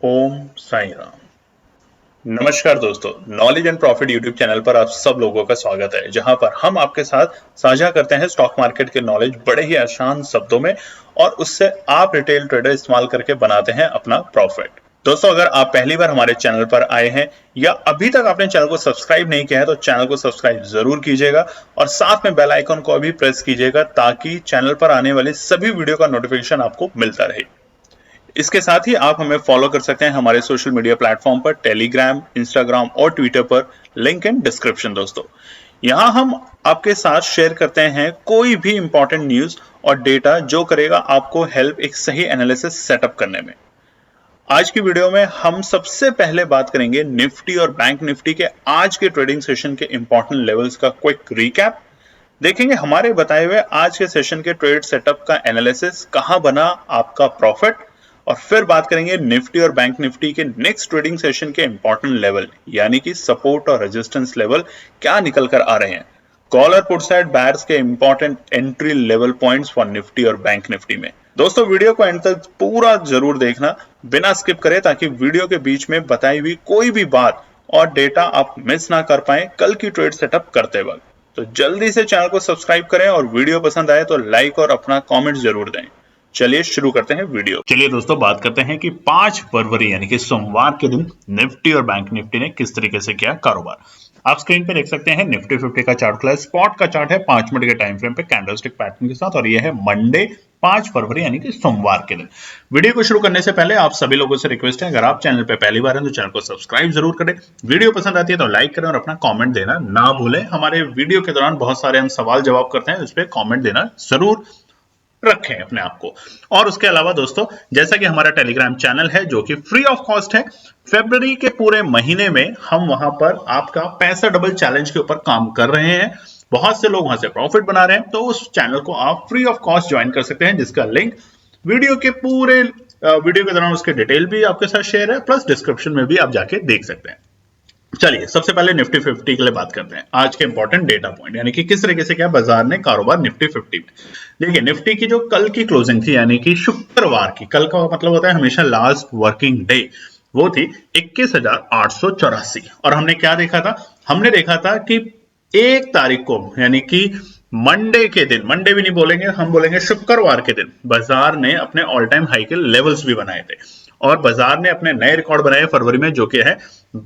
ओम साई राम। नमस्कार दोस्तों, knowledge and profit YouTube channel पर आप सब लोगों का स्वागत है, जहां पर हम आपके साथ साझा करते हैं स्टॉक मार्केट के नॉलेज बड़े ही आसान शब्दों में और उससे आप रिटेल ट्रेडर इस्तेमाल करके बनाते हैं अपना प्रॉफिट। दोस्तों, अगर आप पहली बार हमारे चैनल पर आए हैं या अभी तक आपने चैनल को सब्सक्राइब नहीं किया है तो चैनल को सब्सक्राइब जरूर कीजिएगा और साथ में बेल आइकन को भी प्रेस कीजिएगा ताकि चैनल पर आने वाली सभी वीडियो का नोटिफिकेशन आपको मिलता रहे। इसके साथ ही आप हमें फॉलो कर सकते हैं हमारे सोशल मीडिया प्लेटफॉर्म पर, टेलीग्राम, इंस्टाग्राम और ट्विटर पर, लिंक इन डिस्क्रिप्शन। दोस्तों, यहां हम आपके साथ शेयर करते हैं कोई भी इंपॉर्टेंट न्यूज और डेटा जो करेगा आपको हेल्प एक सही एनालिसिस सेटअप करने में। आज की वीडियो में हम सबसे पहले बात करेंगे निफ्टी और बैंक निफ्टी के आज के ट्रेडिंग सेशन के इंपॉर्टेंट लेवल्स का क्विक रिकैप। देखेंगे हमारे बताए हुए आज के सेशन के ट्रेड सेटअप का एनालिसिस, कहां बना आपका प्रॉफिट, और फिर बात करेंगे निफ्टी और बैंक निफ्टी के नेक्स्ट ट्रेडिंग सेशन के इंपॉर्टेंट लेवल यानी कि सपोर्ट और रेजिस्टेंस लेवल क्या निकल कर आ रहे हैं। कॉल और पुट साइड बायर्स के important entry level points for Nifty और बैंक निफ्टी में। दोस्तों, वीडियो को एंड तक पूरा जरूर देखना बिना स्किप करे, ताकि वीडियो के बीच में बताई हुई कोई भी बात और डेटा आप मिस ना कर पाए कल की ट्रेड सेटअप करते वक्त। तो जल्दी से चैनल को सब्सक्राइब करें और वीडियो पसंद आए तो लाइक और अपना कमेंट जरूर दें। चलिए शुरू करते हैं वीडियो। चलिए दोस्तों, बात करते हैं कि 5 फरवरी यानी कि सोमवार के दिन निफ्टी और बैंक निफ्टी ने किस तरीके से किया कारोबार। आप स्क्रीन पे देख सकते हैं निफ्टी 50 का चार्ट खुला है। स्पॉट का चार्ट है 5 मिनट के टाइम फ्रेम पे कैंडलस्टिक पैटर्न के साथ, और यह है मंडे 5 फरवरी यानी कि सोमवार के दिन। वीडियो को शुरू करने से पहले आप सभी लोगों से रिक्वेस्ट है, अगर आप चैनल पे पहली बार हैं तो चैनल को सब्सक्राइब जरूर करें, वीडियो पसंद आती है तो लाइक करें और अपना कमेंट देना ना भूलें। हमारे वीडियो के दौरान बहुत सारे हम सवाल जवाब करते हैं, उस पर कमेंट देना जरूर रखें अपने आप को। और उसके अलावा दोस्तों, जैसा कि हमारा टेलीग्राम चैनल है जो कि फ्री ऑफ कॉस्ट है, फरवरी के पूरे महीने में हम वहां पर आपका पैसा डबल चैलेंज के ऊपर काम कर रहे हैं। बहुत से लोग वहां से प्रॉफिट बना रहे हैं, तो उस चैनल को आप फ्री ऑफ कॉस्ट ज्वाइन कर सकते हैं, जिसका लिंक वीडियो के पूरे वीडियो के दौरान उसके डिटेल भी आपके साथ शेयर है, प्लस डिस्क्रिप्शन में भी आप जाके देख सकते हैं। चलिए सबसे पहले निफ्टी 50 के लिए बात करते हैं। आज के इंपॉर्टेंट डेटा पॉइंट यानी कि किस तरीके से क्या बाजार ने कारोबार निफ्टी 50 में। देखिए, निफ्टी की जो कल की क्लोजिंग थी यानी कि शुक्रवार की, कल का मतलब होता है हमेशा लास्ट वर्किंग डे, वो थी 21,884। और हमने क्या देखा था? हमने देखा था कि 1 तारीख को यानी कि मंडे के दिन, मंडे भी नहीं बोलेंगे, हम बोलेंगे शुक्रवार के दिन, बाजार ने अपने ऑल टाइम हाई के लेवल्स भी बनाए थे और बाजार ने अपने नए रिकॉर्ड बनाए फरवरी में, जो कि है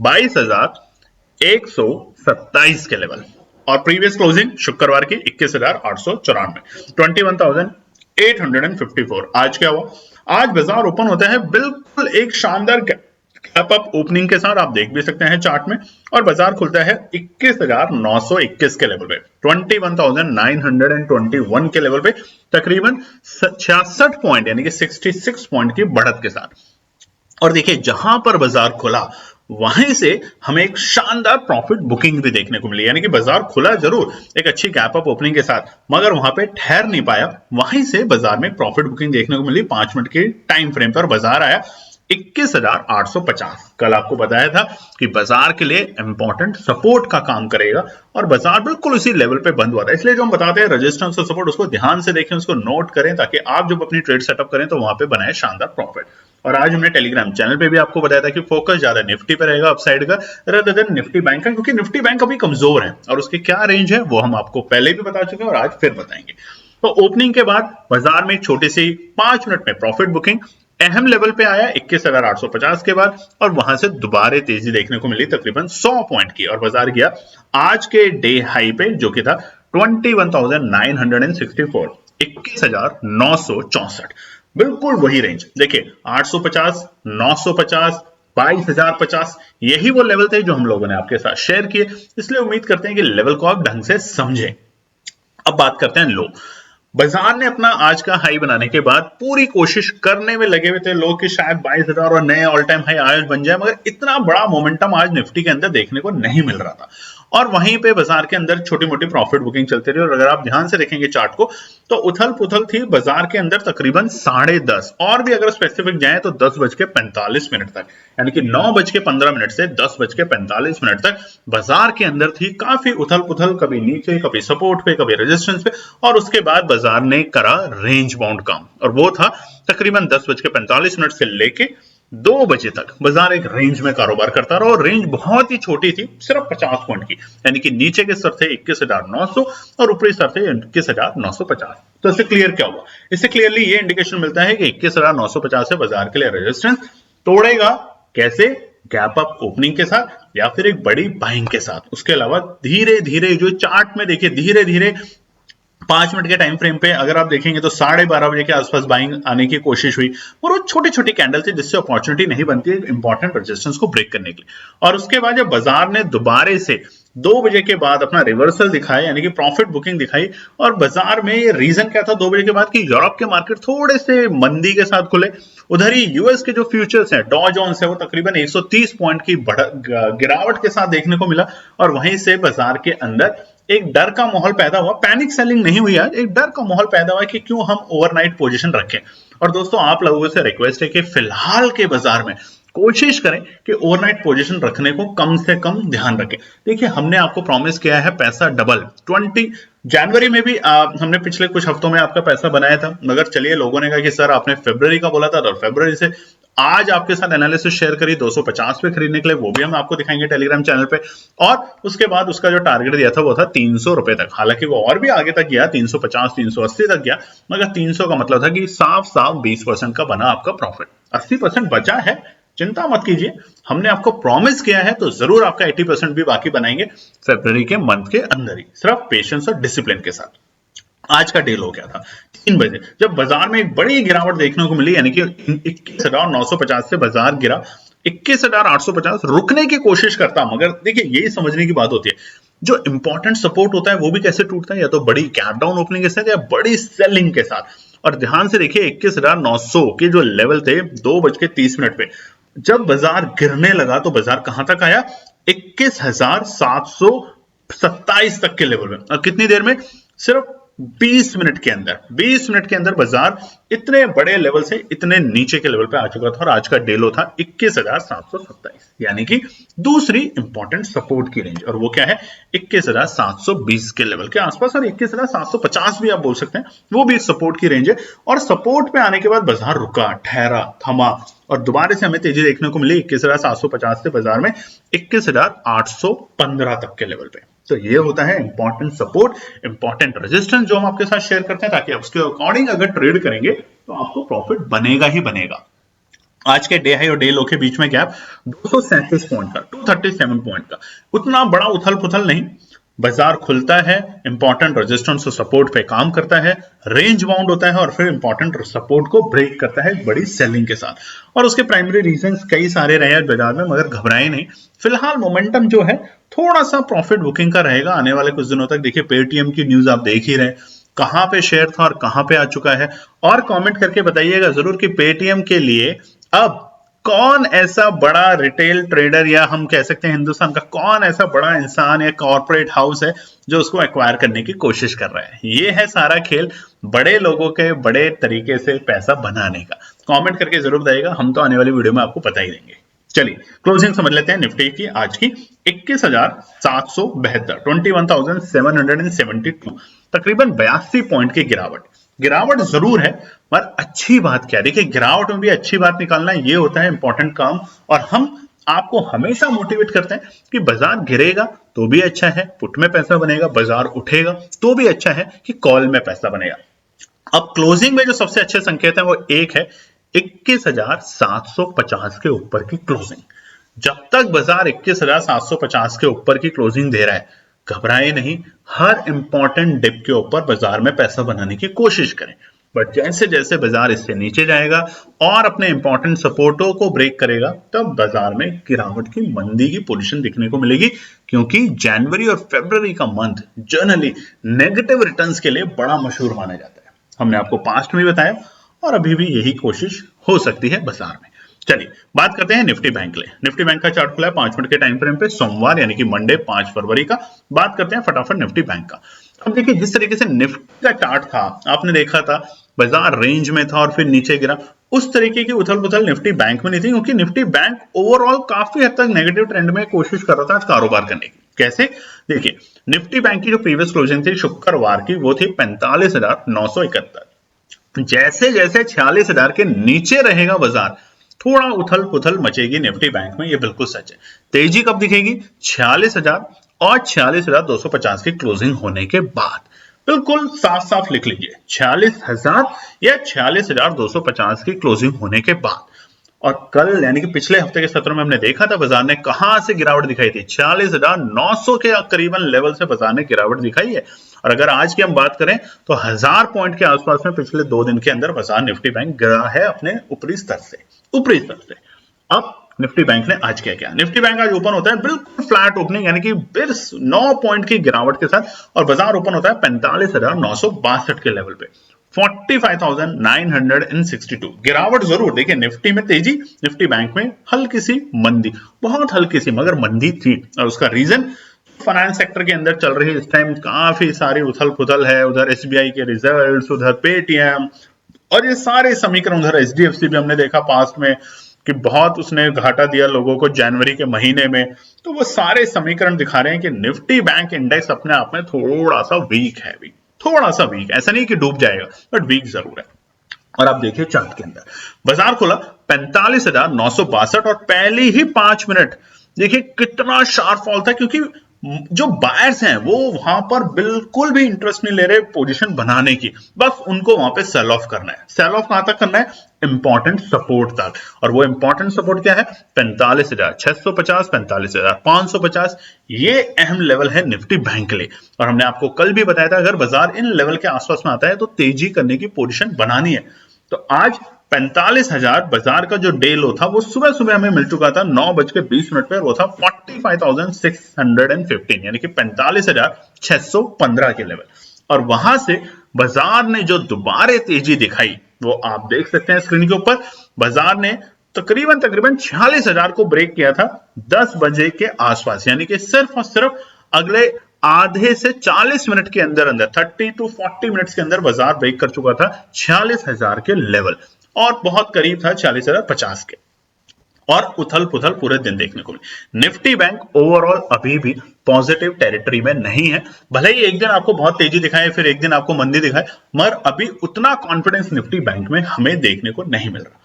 22,127 के लेवल, और प्रीवियस क्लोजिंग शुक्रवार की 21,894, 21,854। आज क्या हुआ? आज बाजार ओपन होता है बिल्कुल एक शानदार गैप अप ओपनिंग के साथ, आप देख भी सकते हैं चार्ट में, और बाजार खुलता है 21,921 के लेवल पे, 21,921 के लेवल पे, तकरीबन 66 पॉइंट यानी कि 66 पॉइंट की बढ़त के साथ। और देखिए, जहां पर बाजार खुला वहीं से हमें एक शानदार प्रॉफिट बुकिंग भी देखने को मिली, यानी कि बाजार खुला जरूर एक अच्छी गैप अप ओपनिंग के साथ, मगर वहां पे ठहर नहीं पाया, वहीं से बाजार में प्रॉफिट बुकिंग देखने को मिली 5 मिनट के टाइम फ्रेम पर। बाजार आया 21,850। कल आपको बताया था कि बाजार के लिए इंपॉर्टेंट सपोर्ट का काम करेगा और बाजार बिल्कुल उसी लेवल पे बंद हुआ था। इसलिए जो हम बताते हैं रेजिस्टेंस और सपोर्ट, उसको ध्यान से देखें, उसको नोट करें, ताकि आप जब अपनी ट्रेड सेटअप करें तो वहां पे बनाए शानदार प्रॉफिट। और आज हमने टेलीग्राम चैनल पे भी आपको बताया था कि फोकस ज्यादा निफ्टी पे रहेगा अपसाइड का, rather than निफ्टी बैंक का, क्योंकि निफ्टी बैंक अभी कमजोर है और उसकी क्या रेंज है वो हम आपको पहले भी बता चुके हैं और आज फिर बताएंगे। तो ओपनिंग के बाद बाजार में एक छोटी सी 5 मिनट में प्रॉफिट बुकिंग अहम लेवल पे आया 21,850 के बाद, और वहां से दोबारा तेजी देखने को मिली तकरीबन 100 पॉइंट की, और बाजार गया आज के डे हाई पे जो कि था 21,964, 21,964, बिल्कुल वही रेंज। देखिए, 850, 950, 22,050, यही वो लेवल थे जो हम लोगों ने आपके साथ शेयर किए, इसलिए उम्मीद करते हैं कि लेवल को आप ढंग से समझें। अब बात करते हैं लो। बाजार ने अपना आज का हाई बनाने के बाद पूरी कोशिश करने में लगे हुए थे लोग कि शायद 22,000 और नए ऑल टाइम हाई आज बन जाए, मगर इतना बड़ा मोमेंटम आज निफ्टी के अंदर देखने को नहीं मिल रहा था, और वहीं पे बाजार के अंदर छोटी मोटी प्रॉफिट बुकिंग चलती रही। और अगर आप ध्यान से देखेंगे चार्ट को, तो उथल पुथल थी बाजार के अंदर तकरीबन 10:30, और भी अगर स्पेसिफिक जाए तो 10:45 तक, यानी कि 9:15 से 10:45 तक बाजार के अंदर थी काफी उथल पुथल, कभी नीचे, कभी सपोर्ट पे, कभी रेजिस्टेंस पे, और उसके बाद बाजार ने करा रेंज बाउंड काम, और वो था तकरीबन 10:45 से लेके 2 बजे तक बाजार एक रेंज में कारोबार करता रहा और रेंज बहुत ही छोटी थी, सिर्फ 50 पॉइंट की, यानी कि नीचे के स्तर थे 21,900 और ऊपरी स्तर थे 21,950। तो इससे क्लियर क्या हुआ? इससे क्लियरली ये इंडिकेशन मिलता है कि 21,950 है बाजार के लिए रेजिस्टेंस। तोड़ेगा कैसे? गैप अप ओपनिंग के साथ या फिर एक बड़ी बाइंग के साथ। उसके अलावा धीरे धीरे जो चार्ट में देखिए धीरे धीरे 5 मिनट के टाइम फ्रेम पे अगर आप देखेंगे तो 12:30 बजे के आसपास बाइंग आने की कोशिश हुई और वो छोटी छोटी कैंडल थी जिससे अपॉर्चुनिटी नहीं बनती है इंपॉर्टेंट रेजिस्टेंस को ब्रेक करने के लिए। और उसके बाद जब बाजार ने दोबारा से 2 बजे के बाद अपना रिवर्सल दिखाया यानी कि प्रॉफिट बुकिंग दिखाई और बाजार में ये रीजन क्या था 2 बजे के बाद कि यूरोप के मार्केट थोड़े से मंदी के साथ खुले। उधर ही यूएस के जो फ्यूचर्स हैं डॉ जोन्स है वो तकरीबन 130 पॉइंट की गिरावट के साथ देखने को मिला और वहीं से बाजार के अंदर एक डर का माहौल पैदा हुआ। पैनिक सेलिंग नहीं हुई आज, एक डर का माहौल पैदा हुआ कि क्यों हम ओवरनाइट पोजीशन रखें। और दोस्तों आप लोगों से रिक्वेस्ट है कि फिलहाल के बाजार में कोशिश करें कि ओवरनाइट पोजीशन रखने को कम से कम ध्यान रखें। देखिए हमने आपको प्रॉमिस किया है पैसा डबल। 20 जनवरी में भी हमने पिछले कुछ हफ्तों में आपका पैसा बनाया था, मगर चलिए लोगों ने कहा कि सर आपने फरवरी का बोला था और फरवरी से आज आपके साथ एनालिसिस शेयर करी 250 पे खरीदने के लिए, वो भी हम आपको दिखाएंगे टेलीग्राम चैनल पे। और उसके बाद उसका जो टारगेट दिया था वो था 300 रुपए तक, हालांकि वो और भी आगे तक गया 350 380 तक गया, मगर 300 का मतलब था कि साफ साफ 20% का बना आपका प्रॉफिट। 80% बचा है, चिंता मत कीजिए, हमने आपको प्रॉमिस किया है तो जरूर आपका 80% भी बाकी बनाएंगे फरवरी के मंथ के अंदर ही, सिर्फ पेशेंस और डिसिप्लिन के साथ। आज का डील हो गया था 3 बजे जब बाजार में एक बड़ी गिरावट देखने को मिली, यानी कि 21,950 से बाजार गिरा 21,850, रुकने की कोशिश करता। मगर देखिए यही समझने की बात होती है जो इंपॉर्टेंट सपोर्ट होता है वो भी कैसे टूटता है, या तो बड़ी गैप डाउन ओपनिंग के साथ या बड़ी सेलिंग के साथ। और ध्यान से देखिए 21,900 के जो लेवल थे 2:30 पे जब बाजार गिरने लगा तो बाजार कहां तक आया? 21,727 तक के लेवल में। और कितनी देर में? सिर्फ 20 मिनट के अंदर। 20 मिनट के अंदर बाजार इतने बड़े लेवल से इतने नीचे के लेवल पे आ चुका था और आज का डेलो था 21,727, यानी कि दूसरी इंपॉर्टेंट सपोर्ट की रेंज। और वो क्या है? 21,720 के लेवल के आसपास और 21,750 भी आप बोल सकते हैं, वो भी एक सपोर्ट की रेंज है। और सपोर्ट पे आने के बाद बाजार रुका, ठहरा, थमा और दोबारा से हमें तेजी देखने को मिली 21,750 से बाजार में 21,815 तक के लेवल पे। तो ये होता है इंपॉर्टेंट सपोर्ट, इंपॉर्टेंट रेजिस्टेंस जो हम आपके साथ शेयर करते हैं, ताकि आप उसके अकॉर्डिंग अगर ट्रेड करेंगे तो आपको प्रॉफिट बनेगा ही बनेगा। आज के डे हाई और डे लो के बीच में गैप 237 पॉइंट का, 237 पॉइंट का, उतना बड़ा उथल पुथल नहीं। बाजार खुलता है, इंपॉर्टेंट रेजिस्टेंस और सपोर्ट पे काम करता है, रेंज बाउंड होता है और फिर इंपॉर्टेंट सपोर्ट को ब्रेक करता है बड़ी सेलिंग के साथ। और उसके प्राइमरी रीजंस कई सारे रहे बाजार में, मगर घबराए नहीं। फिलहाल मोमेंटम जो है थोड़ा सा प्रॉफिट बुकिंग का रहेगा आने वाले कुछ दिनों तक। देखिए पेटीएम की न्यूज आप देख ही रहे, कहां पे शेयर था और कहां पे आ चुका है। और कमेंट करके बताइएगा जरूर कि पेटीएम के लिए अब कौन ऐसा बड़ा रिटेल ट्रेडर या हम कह सकते हैं हिंदुस्तान का कौन ऐसा बड़ा इंसान या कॉर्पोरेट हाउस है जो उसको एक्वायर करने की कोशिश कर रहा है। ये है सारा खेल बड़े लोगों के बड़े तरीके से पैसा बनाने का। कमेंट करके जरूर बताइएगा, हम तो आने वाली वीडियो में आपको बता ही देंगे। चलिए क्लोजिंग समझ लेते हैं निफ्टी की आज की। 21,772, 21,772, तकरीबन 82 पॉइंट की गिरावट जरूर है, पर अच्छी बात क्या है? देखिए गिरावट में भी अच्छी बात निकालना ये होता है इंपॉर्टेंट काम। और हम आपको हमेशा मोटिवेट करते हैं कि बाजार गिरेगा तो भी अच्छा है, पुट में पैसा बनेगा, बाजार उठेगा तो भी अच्छा है कि कॉल में पैसा बनेगा। अब क्लोजिंग में जो सबसे अच्छे संकेत है वो एक है 21,750 के ऊपर की क्लोजिंग। जब तक बाजार 21,750 के ऊपर की क्लोजिंग दे रहा है, घबराए नहीं, हर इंपॉर्टेंट डिप के ऊपर बाजार में पैसा बनाने की कोशिश करें। बट जैसे जैसे बाजार इससे नीचे जाएगा और अपने इंपॉर्टेंट सपोर्टों को ब्रेक करेगा, तब बाजार में गिरावट की मंदी की पोजीशन दिखने को मिलेगी, क्योंकि जनवरी और फरवरी का मंथ जनरली नेगेटिव रिटर्न्स के लिए बड़ा मशहूर माना जाता है। हमने आपको पास्ट में बताया और अभी भी यही कोशिश हो सकती है बाजार में। चलिए बात करते हैं निफ्टी बैंक के लिए। निफ्टी बैंक का चार्ट खुला है 5 मिनट के टाइम फ्रेम पे, सोमवार यानी कि मंडे 5 फरवरी का। बात करते हैं फटाफट निफ्टी बैंक का। अब देखिए जिस तरीके से निफ्टी का चार्ट था, आपने देखा था बाजार रेंज में था और फिर नीचे गिरा, उस तरीके की उथल पुथल निफ्टी बैंक में नहीं थी, क्योंकि निफ्टी बैंक ओवरऑल काफी हद तक नेगेटिव ट्रेंड में कोशिश कर रहा था कारोबार करने की। कैसे? देखिए निफ्टी बैंक की जो प्रीवियस क्लोजिंग थी शुक्रवार की, वो थी 45,971। जैसे जैसे 46,000 के नीचे रहेगा बाजार, थोड़ा उथल पुथल मचेगी निफ्टी बैंक में, ये बिल्कुल सच है। तेजी कब दिखेगी? 46,000 और 46,250 की क्लोजिंग होने के बाद। बिल्कुल साफ साफ लिख लीजिए, 46,000 या 46,250 की क्लोजिंग होने के बाद। और कल यानी कि पिछले हफ्ते के सत्र में हमने देखा था बाजार ने कहां से गिरावट दिखाई थी, 46,900 के करीबन लेवल से बाजार ने गिरावट दिखाई है। और अगर आज की हम बात करें तो 1000 पॉइंट के आसपास में पिछले 2 दिन के अंदर बाजार निफ्टी बैंक गिरा है अपने ऊपरी स्तर से। अब निफ्टी बैंक ने आज क्या किया? निफ्टी बैंक आज ओपन होता है बिल्कुल फ्लैट ओपनिंग, यानी कि 9 पॉइंट की गिरावट के साथ, और बाजार ओपन होता है 45,962 के लेवल पे, 45,962। गिरावट जरूर, देखिए निफ्टी में तेजी, निफ्टी बैंक में हल्की सी मंदी, बहुत हल्की सी मगर मंदी थी। और उसका रीजन फाइनेंस सेक्टर के अंदर चल रही इस टाइम काफी सारी उथल पुथल है। उधर एसबीआई के रिजल्ट्स, उधर पेटीएम, और ये सारे समीकरण, उधर एचडीएफसी भी हमने देखा पास्ट में कि बहुत उसने घाटा दिया लोगों को जनवरी के महीने में। तो वो सारे समीकरण दिखा रहे हैं कि निफ्टी बैंक इंडेक्स अपने आप में थोड़ा सा वीक है, थोड़ा सा वीक, ऐसा नहीं कि डूब जाएगा बट वीक जरूर है। और आप देखिए चार्ट के अंदर बाजार खुला 45,962 और पहले ही 5 मिनट देखिए कितना शार्प फॉल था, क्योंकि जो बायर्स हैं वो वहां पर बिल्कुल भी इंटरेस्ट नहीं ले रहे पोजीशन बनाने की, बस उनको वहां पे सेल ऑफ करना है। सेल ऑफ कहां तक करना है? इंपॉर्टेंट सपोर्ट तक। और वो इंपॉर्टेंट सपोर्ट क्या है? 45,650, 45,550, ये अहम लेवल है निफ्टी बैंक के लिए। और हमने आपको कल भी बताया था अगर बाजार इन लेवल के आसपास में आता है तो तेजी करने की पोजीशन बनानी है। तो आज 45,000 बाजार का जो डे लो था वो सुबह सुबह हमें मिल चुका था 9:20 पे, वो था 45,615, यानी कि 45,615 के लेवल। और वहां से बाजार ने जो दोबारा तेजी दिखाई वो आप देख सकते हैं स्क्रीन के ऊपर। बाजार ने तकरीबन 46,000 को ब्रेक किया था 10 बजे के आसपास, यानी कि सिर्फ और सिर्फ अगले आधे से 40 मिनट के अंदर 30 to 40 मिनट्स के अंदर बाजार ब्रेक कर चुका था 46,000 के लेवल, और बहुत करीब था 40,050 के। और उथल पुथल पूरे दिन देखने को मिली। निफ्टी बैंक ओवरऑल अभी भी पॉजिटिव टेरिटरी में नहीं है, भले ही एक दिन आपको बहुत तेजी दिखाए फिर एक दिन आपको मंदी दिखाए, मगर अभी उतना कॉन्फिडेंस निफ्टी बैंक में हमें देखने को नहीं मिल रहा।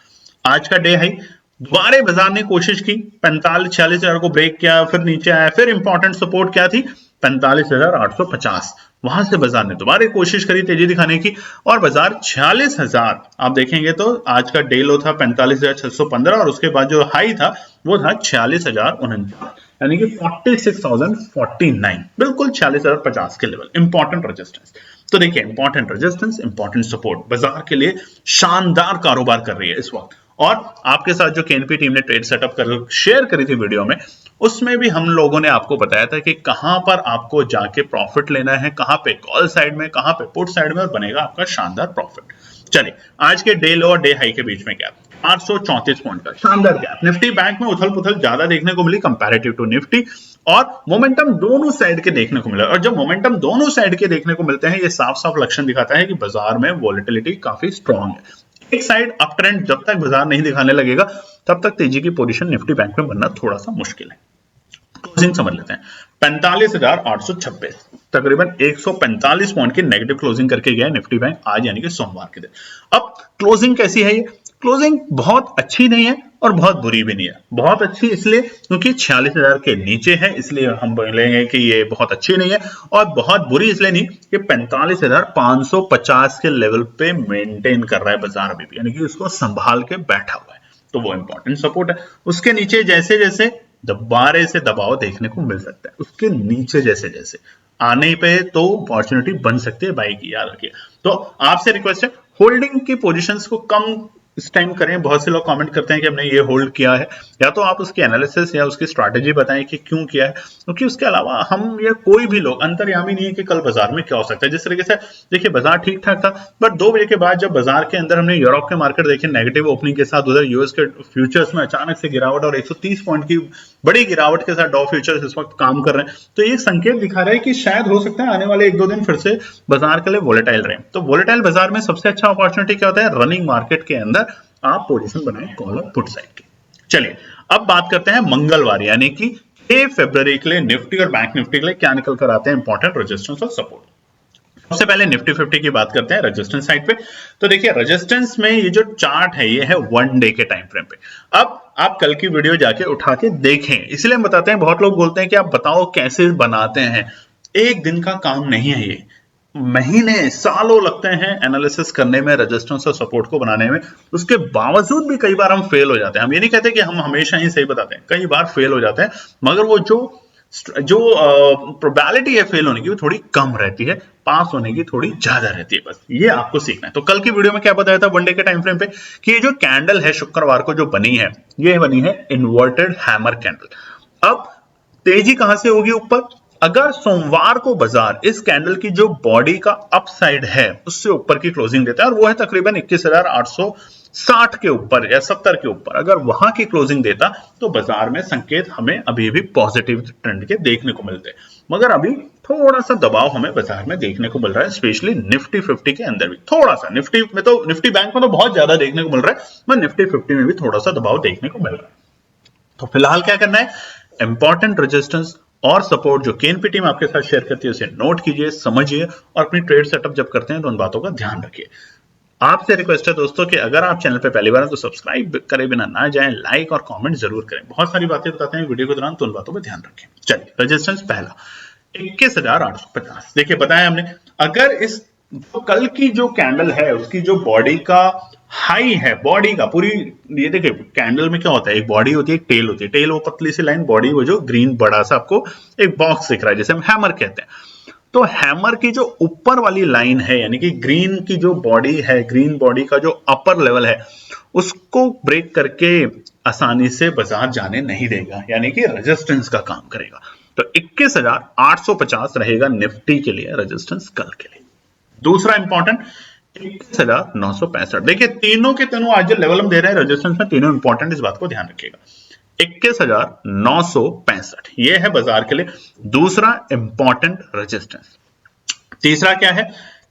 आज का डे हाई दोबारा बाजार ने कोशिश की 46,000 को ब्रेक किया, फिर नीचे आया, फिर इंपॉर्टेंट सपोर्ट क्या थी 45,850, वहां से बाजार ने दोबारा कोशिश करी तेजी दिखाने की, और बाजार 46,000 आप देखेंगे तो आज का डे लो था 45,615 और उसके बाद जो हाई था वो था 46,049, यानी कि 46,049, बिल्कुल 46,050 के लेवल, इंपॉर्टेंट रेजिस्टेंस। तो देखिए इंपॉर्टेंट रेजिस्टेंस, इंपॉर्टेंट सपोर्ट बाजार के लिए शानदार कारोबार कर रही है इस वक्त। और आपके साथ जो केएनपी टीम ने ट्रेड सेटअप कर शेयर करी थी वीडियो में, उसमें भी हम लोगों ने आपको बताया था कि कहां पर आपको जाके प्रॉफिट लेना है, कहां पे कॉल साइड में, कहां पे पुट साइड में, और बनेगा आपका शानदार प्रॉफिट। चलिए आज के डे लो और डे हाई के बीच में क्या 834 पॉइंट का शानदार गैप। निफ्टी बैंक में उथल पुथल ज्यादा देखने को मिली कंपैरेटिव टू निफ्टी, और मोमेंटम दोनों साइड के देखने को मिला। और जब मोमेंटम दोनों साइड के देखने को मिलते हैं ये साफ साफ लक्षण दिखाता है कि बाजार में वॉलेटिलिटी काफी स्ट्रांग है। एक साइड अप ट्रेंड जब तक बाजार नहीं दिखाने लगेगा तब तक तेजी की पोजीशन निफ्टी बैंक में बनना थोड़ा सा मुश्किल है। क्लोजिंग समझ लेते हैं, 45,826, तकरीबन 145 पॉइंट की नेगेटिव क्लोजिंग करके गया निफ्टी बैंक आज, यानी कि सोमवार के दिन। अब क्लोजिंग कैसी है? ये क्लोजिंग बहुत अच्छी नहीं है और बहुत बुरी भी नहीं है। बहुत अच्छी इसलिए क्योंकि 46,000 के नीचे है, इसलिए हम बोलेंगे कि ये बहुत अच्छी नहीं है, और बहुत बुरी इसलिए नहीं कि 45,550 के लेवल पे मेंटेन कर रहा है बाजार अभी भी, यानी कि उसको संभाल के बैठा हुआ है, तो वो इंपॉर्टेंट सपोर्ट है। उसके नीचे जैसे जैसे दोबारे से दबाव देखने को मिल सकता है, उसके नीचे जैसे जैसे आने पे तो अपॉर्चुनिटी बन सकती है बाई की, याद रखिए। तो आपसे रिक्वेस्ट है होल्डिंग की पोजीशंस को कम इस टाइम करें। बहुत से लोग कमेंट करते हैं कि हमने ये होल्ड किया है, या तो आप उसकी एनालिसिस या उसकी स्ट्रैटेजी बताएं कि क्यों किया है, क्योंकि उसके अलावा हम या कोई भी लोग अंतर्यामी नहीं है कि कल बाजार में क्या हो सकता है। जिस तरीके से देखिए बाजार ठीक ठाक था, बट 2 बजे के बाद जब बाजार के अंदर हमने यूरोप के मार्केट देखे नेगेटिव ओपनिंग के साथ, उधर यूएस के फ्यूचर्स में अचानक से गिरावट और 130 पॉइंट की बड़ी गिरावट के साथ डॉ फ्यूचर्स इस वक्त काम कर रहे हैं, तो ये संकेत दिखा रहा है कि शायद हो सकता है आने वाले 1-2 दिन फिर से बाजार के लिए वोलेटाइल रहे। तो वोलेटाइल बाजार में सबसे अच्छा अपॉर्चुनिटी क्या होता है? रनिंग मार्केट के अंदर आप पोजीशन बनाएं कॉल और पुट साइड की। चलिए अब बात करते हैं मंगलवार यानी कि 6 फरवरी के लिए निफ्टी और बैंक निफ्टी के लिए क्या निकल कर आते हैं इंपॉर्टेंट रेजिस्टेंस और सपोर्ट। सबसे पहले निफ्टी 50 की बात करते हैं रेजिस्टेंस साइड पे। तो देखिए रेजिस्टेंस में ये जो चार्ट है ये है 1 डे के टाइम फ्रेम पे। अब आप कल की वीडियो जाके उठा के देखें, इसलिए हम बताते हैं, बहुत लोग बोलते हैं कि आप बताओ कैसे बनाते हैं। एक दिन का काम नहीं है ये, महीने सालों लगते हैं एनालिसिस करने में, रेजिस्टेंस और सपोर्ट को बनाने में। उसके बावजूद भी कई बार हम फेल हो जाते हैं। हम ये नहीं कहते कि हम हमेशा ही सही बताते हैं, कई बार फेल हो जाते हैं, मगर वो जो प्रोबेबिलिटी है फेल होने की वो थोड़ी कम रहती है, पास होने की थोड़ी ज्यादा रहती है। बस ये आपको सीखना है। तो कल की वीडियो में क्या बताया था 1 डे के टाइम फ्रेम पे कि ये जो कैंडल है शुक्रवार को जो बनी है, ये बनी है इन्वर्टेड हैमर कैंडल। अब तेजी कहां से होगी ऊपर? अगर सोमवार को बाजार इस कैंडल की जो बॉडी का अपसाइड है उससे ऊपर की क्लोजिंग देता है, और वो है तकरीबन 21,860 के ऊपर या 70 के ऊपर, अगर वहां की क्लोजिंग देता तो बाजार में संकेत हमें अभी भी पॉजिटिव ट्रेंड के देखने को मिलते, मगर अभी थोड़ा सा दबाव हमें बाजार में देखने को मिल रहा है, स्पेशली निफ्टी 50 के अंदर भी थोड़ा सा। निफ्टी में तो, निफ्टी बैंक में तो बहुत ज्यादा देखने को मिल रहा है, मगर निफ्टी 50 में भी थोड़ा सा दबाव देखने को मिल रहा है। तो फिलहाल क्या करना है, इंपॉर्टेंट रेजिस्टेंस और सपोर्ट जो केएनपी टीम आपके साथ शेयर करती है उसे नोट कीजिए, समझिए, और अपनी ट्रेड सेटअप जब करते हैं तो उन बातों का ध्यान रखिए। आपसे रिक्वेस्ट है दोस्तों कि अगर आप चैनल पे पहली बार हैं तो सब्सक्राइब करे बिना ना जाएं, लाइक और कमेंट जरूर करें। बहुत सारी बातें बताते हैं वीडियो के दौरान, तो उन बातों पर ध्यान रखें। चलिए, रेजिस्टेंस पहला 21,850। देखिए बताया हमने, अगर इस तो कल की जो कैंडल है उसकी जो बॉडी का हाई है, बॉडी का पूरी, ये देखिए कैंडल में क्या होता है, एक बॉडी होती है, एक टेल होती है। टेल वो पतली सी लाइन, बॉडी वो जो ग्रीन बड़ा सा आपको एक बॉक्स दिख रहा है जिसे हम हैमर कहते हैं। तो हैमर की जो ऊपर वाली लाइन है, यानी कि ग्रीन की जो बॉडी है, ग्रीन बॉडी का जो अपर लेवल है, उसको ब्रेक करके आसानी से बाजार जाने नहीं देगा, यानी कि रेजिस्टेंस का काम करेगा। तो 21,850 रहेगा निफ्टी के लिए रेजिस्टेंस कल के लिए। दूसरा इंपॉर्टेंट 21,965। देखिए तीनों के तीनों आज जो लेवल हम दे रहे हैं रेजिस्टेंस में, तीनों इंपॉर्टेंट, इस बात को ध्यान रखिएगा। 21,965 ये है बाजार के लिए दूसरा इंपॉर्टेंट रेजिस्टेंस। तीसरा क्या है?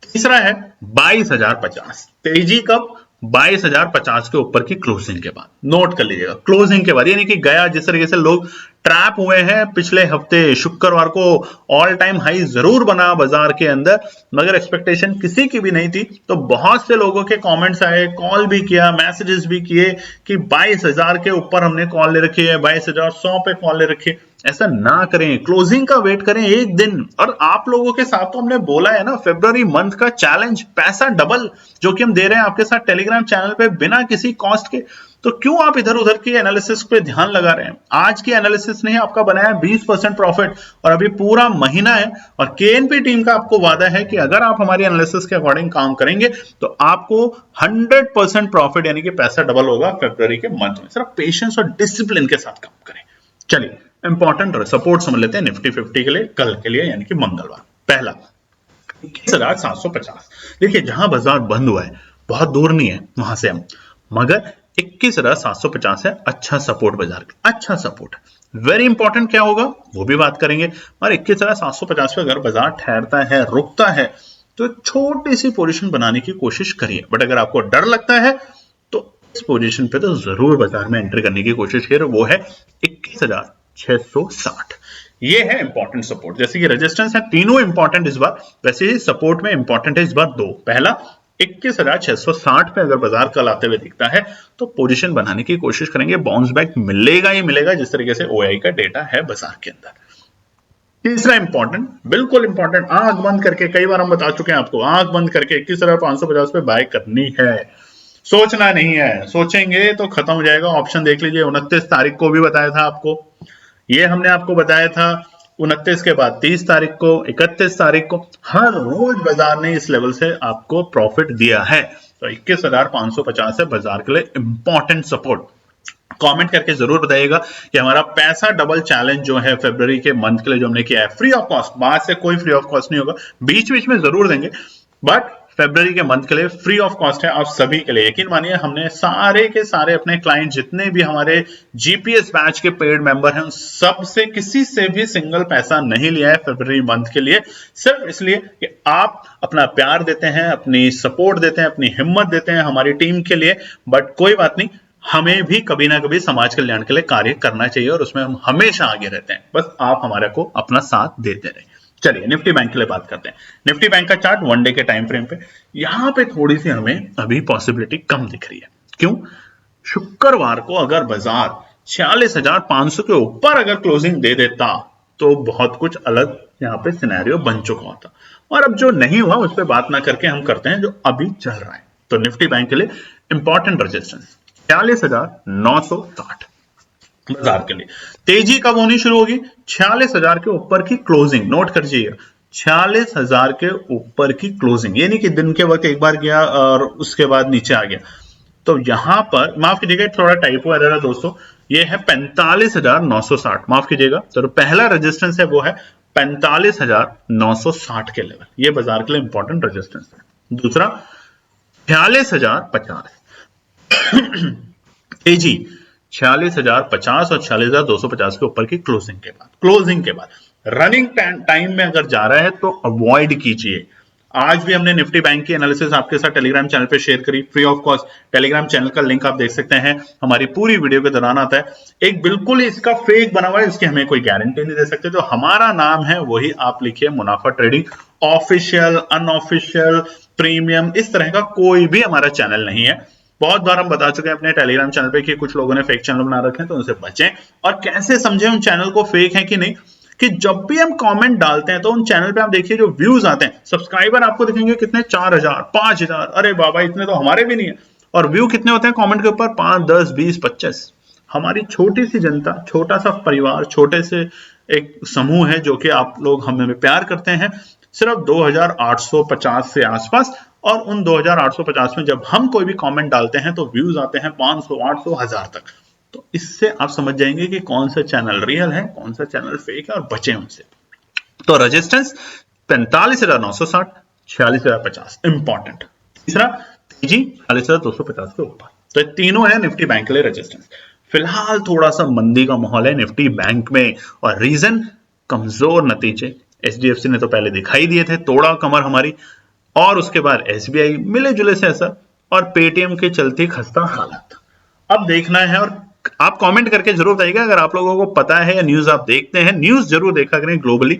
तीसरा है 22,050। तेजी कब? 22,050 के ऊपर की क्लोजिंग के बाद। नोट कर लीजिएगा, क्लोजिंग के बाद, यानी कि गया जिस तरीके से लोग ट्रैप हुए हैं पिछले हफ्ते शुक्रवार को, ऑल टाइम हाई जरूर बना बाजार के अंदर, मगर एक्सपेक्टेशन किसी की भी नहीं थी। तो बहुत से लोगों के कमेंट्स आए, कॉल भी किया, मैसेजेस भी किए कि 22,000 के ऊपर हमने कॉल ले रखी है, 22,100 पे कॉल ले रखी है। ऐसा ना करें, क्लोजिंग का वेट करें एक दिन। और आप लोगों के साथ तो हमने बोला है ना, फरवरी मंथ का चैलेंज, पैसा डबल, जो कि हम दे रहे हैं आपके साथ टेलीग्राम चैनल पे बिना किसी कॉस्ट के। तो क्यों आप इधर उधर की एनालिसिस पे ध्यान लगा रहे हैं? आज की एनालिसिस ने आपका बनाया 20% प्रॉफिट, और अभी पूरा महीना है, और केएनपी टीम का आपको वादा है कि अगर आप हमारी एनालिसिस के अकॉर्डिंग काम करेंगे तो आपको 100% प्रॉफिट, यानी कि पैसा डबल होगा फरवरी के मंथ में। सिर्फ पेशेंस और डिसिप्लिन के साथ काम करें। चलिए, इंपॉर्टेंट सपोर्ट समझ लेते हैं निफ्टी 50 के लिए कल के लिए, यानी कि मंगलवार। पहला 21,750। देखिए जहां बाजार बंद हुआ है बहुत दूर नहीं है वहां से हम, मगर 21,750 है अच्छा सपोर्ट बाजार का, अच्छा सपोर्ट। वेरी इंपॉर्टेंट क्या होगा वो भी बात करेंगे, और 21,750 पे अगर बाजार ठहरता है, रुकता है, तो छोटी सी पोजीशन बनाने की कोशिश करिए। बट अगर आपको डर लगता है तो इस पोजीशन पे तो जरूर बाजार में एंटर करने की कोशिश करिए, वो है 21,660। ये है इंपॉर्टेंट सपोर्ट। जैसे कि रेजिस्टेंस है तीनों इंपॉर्टेंट इस बार, वैसे ही सपोर्ट में इंपॉर्टेंट है इस बार दो। पहला 21,660 पे अगर बाजार कल आते हुए दिखता है तो पोजीशन बनाने की कोशिश करेंगे, बाउंस बैक मिलेगा ही मिलेगा, जिस तरीके से ओआई का डेटा है बाजार के अंदर। तीसरा इंपॉर्टेंट, बिल्कुल इंपॉर्टेंट, आंख बंद करके, कई बार हम बता चुके हैं आपको, आंख बंद करके 21,550 पे बाय करनी है, सोचना नहीं है। सोचेंगे तो खत्म हो जाएगा। ऑप्शन देख लीजिए, 29 तारीख को भी बताया था आपको, ये हमने आपको बताया था 29 के बाद 30 तारीख को, 31 तारीख को, हर रोज बाजार ने इस लेवल से आपको प्रॉफिट दिया है। तो 21,550 है बाजार के लिए इंपॉर्टेंट सपोर्ट। कमेंट करके जरूर बताइएगा कि हमारा पैसा डबल चैलेंज जो है फरवरी के मंथ के लिए जो हमने किया है, फ्री ऑफ कॉस्ट, बाद से कोई फ्री ऑफ कॉस्ट नहीं होगा, बीच बीच में जरूर देंगे, बट फरवरी के मंथ के लिए फ्री ऑफ कॉस्ट है आप सभी के लिए। यकीन मानिए हमने सारे के सारे अपने क्लाइंट, जितने भी हमारे जीपीएस बैच के पेड मेंबर हैं, सबसे किसी से भी सिंगल पैसा नहीं लिया है फरवरी मंथ के लिए, सिर्फ इसलिए कि आप अपना प्यार देते हैं, अपनी सपोर्ट देते हैं, अपनी हिम्मत देते हैं हमारी टीम के लिए। बट कोई बात नहीं, हमें भी कभी ना कभी समाज कल्याण के लिए कार्य करना चाहिए, और उसमें हम हमेशा आगे रहते हैं, बस आप हमारे को अपना साथ देते रहें। चलिए निफ्टी बैंक के लिए बात करते हैं। निफ्टी बैंक का चार्ट 1 डे के टाइम फ्रेम पे यहां पे थोड़ी सी हमें अभी पॉसिबिलिटी कम दिख रही है। क्यों? शुक्रवार को अगर बाजार 46,500 के ऊपर अगर क्लोजिंग दे देता तो बहुत कुछ अलग यहां पे सिनेरियो बन चुका होता, और अब जो नहीं हुआ उस पर बात ना करके हम करते हैं जो अभी चल रहा है। तो निफ्टी बैंक के लिए इंपॉर्टेंट रेजिस्टेंस 46,960 बाजार के लिए। तेजी कब होनी शुरू होगी? 46,000 के ऊपर की क्लोजिंग, नोट कर लीजिएगा 46,000 के ऊपर की क्लोजिंग, ये नहीं कि दिन के वक्त एक बार गया और उसके बाद नीचे आ गया। तो यहां पर माफ कीजिएगा, थोड़ा टाइपो एरर है दोस्तों, ये है 45,960, माफ कीजिएगा। तो पहला रेजिस्टेंस है वो है 45,960 के लेवल, ये बाजार के लिए इंपॉर्टेंट रेजिस्टेंस है। दूसरा 46,050 तेजी 46,050 और 46,250 के ऊपर की क्लोजिंग के बाद रनिंग टाइम में अगर जा रहा है तो अवॉइड कीजिए। आज भी हमने निफ्टी बैंक की एनालिसिस आपके साथ टेलीग्राम चैनल पे शेयर करी, free of cost. Telegram channel का लिंक आप देख सकते हैं, हमारी पूरी वीडियो के दौरान आता है। एक बिल्कुल ही इसका फेक बना हुआ है, इसकी हमें कोई गारंटी नहीं दे सकते। तो हमारा नाम है वही आप लिखिए, मुनाफा ट्रेडिंग। ऑफिशियल, अनऑफिशियल, प्रीमियम, इस तरह का कोई भी हमारा चैनल नहीं है। बहुत बार हम बता चुके हैं अपने टेलीग्राम चैनल पे कि कुछ लोगों ने फेक चैनल बना रखे हैं, तो उनसे बचें। और कैसे समझें उन चैनल को फेक है कि नहीं, कि जब भी हम कमेंट डालते हैं तो उन चैनल पे आप देखिए जो व्यूज आते हैं, सब्सक्राइबर आपको दिखेंगे कितने, 4,000, 5,000, अरे बाबा इतने तो हमारे भी नहीं है। और व्यू कितने होते हैं कमेंट के ऊपर? 5, 10, 20, 25। हमारी छोटी सी जनता, छोटा सा परिवार, छोटे से एक समूह है जो कि आप लोग हमें प्यार करते हैं, सिर्फ 2,850 से आसपास। और उन 2,850 में जब हम कोई भी कमेंट डालते हैं तो व्यूज आते हैं 500, 800, 1000 तक। तो इससे आप समझ जाएंगे कि कौन सा चैनल रियल है, कौन सा चैनल फेक है, और बचें उनसे। तो रेजिस्टेंस 45,960, 46,050 इंपॉर्टेंट। तीसरा तेजी 46,250 के ऊपर। तो तीनों है निफ्टी बैंक के लिए रेजिस्टेंस। फिलहाल थोड़ा सा मंदी का माहौल है निफ्टी बैंक में, और रीजन कमजोर नतीजे। एचडीएफसी ने तो पहले दिखाई दिए थे, तोड़ा कमर हमारी, और उसके बाद एसबीआई मिले जुले से असर, और पेटीएम के चलते खस्ता हालत। अब देखना है, और आप कमेंट करके जरूर बताइएगा अगर आप लोगों को पता है या न्यूज आप देखते हैं। न्यूज जरूर देखा करें ग्लोबली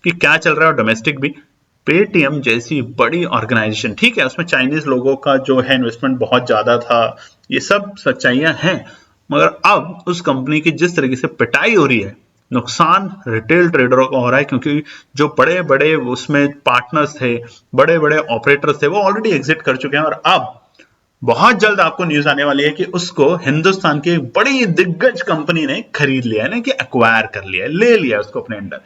कि क्या चल रहा है, और डोमेस्टिक भी। पेटीएम जैसी बड़ी ऑर्गेनाइजेशन, ठीक है उसमें चाइनीज लोगों का जो है इन्वेस्टमेंट बहुत ज्यादा था, ये सब सच्चाइयां हैं, मगर अब उस कंपनी की जिस तरीके से पिटाई हो रही है, नुकसान रिटेल ट्रेडरों का हो रहा है, क्योंकि जो बड़े बड़े उसमें पार्टनर्स थे, बड़े बड़े ऑपरेटर्स थे, वो ऑलरेडी एग्जिट कर चुके हैं। और अब बहुत जल्द आपको न्यूज आने वाली है कि उसको हिंदुस्तान की एक बड़ी दिग्गज कंपनी ने खरीद लिया है, ना कि एक्वायर कर लिया है, ले लिया उसको अपने अंडर।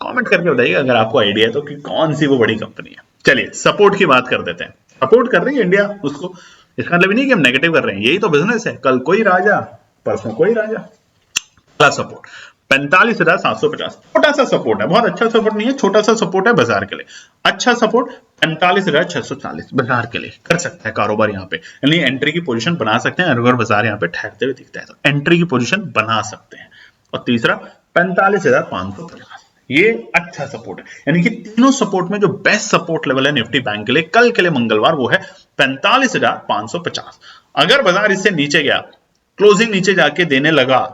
कमेंट करके बताइए अगर आपको आइडिया है तो कि कौन सी वो बड़ी कंपनी है। चलिए सपोर्ट की बात कर देते हैं। सपोर्ट कर रही है इंडिया उसको, इसका मतलब नहीं कि हम नेगेटिव कर रहे हैं, यही तो बिजनेस है, कल कोई राजा परसों कोई राजा। पहला सपोर्ट 45,750, छोटा सा सपोर्ट है, बहुत अच्छा सपोर्ट नहीं है, छोटा सा सपोर्ट है बाजार के लिए। अच्छा सपोर्ट 45,640 बाजार के लिए कर सकता है कारोबार यहाँ पे, यानी एंट्री की पोजीशन बना सकते हैं अगर बाजार यहाँ पे ठहरते हुए दिखता है तो एंट्री की पोजीशन बना सकते हैं। और तीसरा 45,550, ये अच्छा सपोर्ट है, यानी कि तीनों सपोर्ट में जो बेस्ट सपोर्ट लेवल है निफ्टी बैंक के लिए कल के लिए मंगलवार, वो है 45,550। अगर बाजार इससे नीचे गया, क्लोजिंग नीचे जाके देने लगा,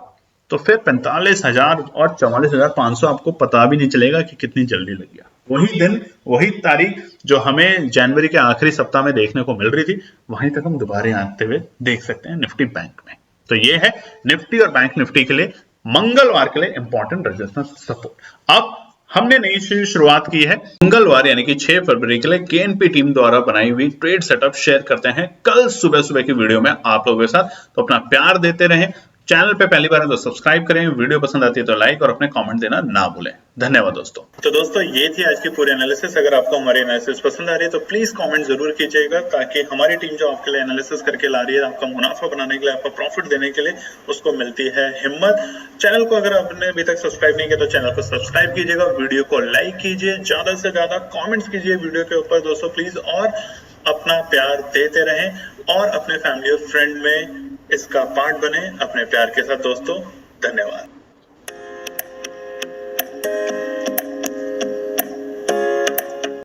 तो फिर 45,000 और 44,500 आपको पता भी नहीं चलेगा कि कितनी जल्दी लग गया। वही दिन, वही तारीख जो हमें जनवरी के आखिरी सप्ताह में देखने को मिल रही थी, वहीं तक हम दोबारा आते हुए देख सकते हैं निफ्टी बैंक में। तो ये है निफ्टी और बैंक निफ्टी के लिए मंगलवार के लिए इंपॉर्टेंट रेजिस्टेंस सपोर्ट। अब हमने नई शुरुआत की है मंगलवार यानी कि 6 फरवरी के लिए केएनपी टीम द्वारा बनाई हुई ट्रेड सेटअप शेयर करते हैं कल सुबह सुबह की वीडियो में आप लोगों के साथ। तो अपना प्यार देते रहें, चैनल पे पहली बार है तो सब्सक्राइब करें, वीडियो पसंद आती है तो लाइक और अपने कमेंट देना ना भूलें। धन्यवाद दोस्तों। तो दोस्तों ये थी आज की पूरी एनालिसिस। अगर आपको हमारी एनालिसिस पसंद आ रही है तो प्लीज कमेंट जरूर कीजिएगा, ताकि हमारी टीम जो आपके लिए एनालिसिस करके ला रही है, आपका मुनाफा बनाने के लिए, आपका प्रॉफिट देने के लिए, उसको मिलती है हिम्मत। चैनल को अगर आपने अभी तक सब्सक्राइब नहीं किया तो चैनल को सब्सक्राइब कीजिएगा, वीडियो को लाइक कीजिए, ज्यादा से ज्यादा कॉमेंट्स कीजिए वीडियो के ऊपर दोस्तों प्लीज, और अपना प्यार देते रहें और अपने फैमिली और फ्रेंड में इसका पार्ट बने अपने प्यार के साथ दोस्तों। धन्यवाद।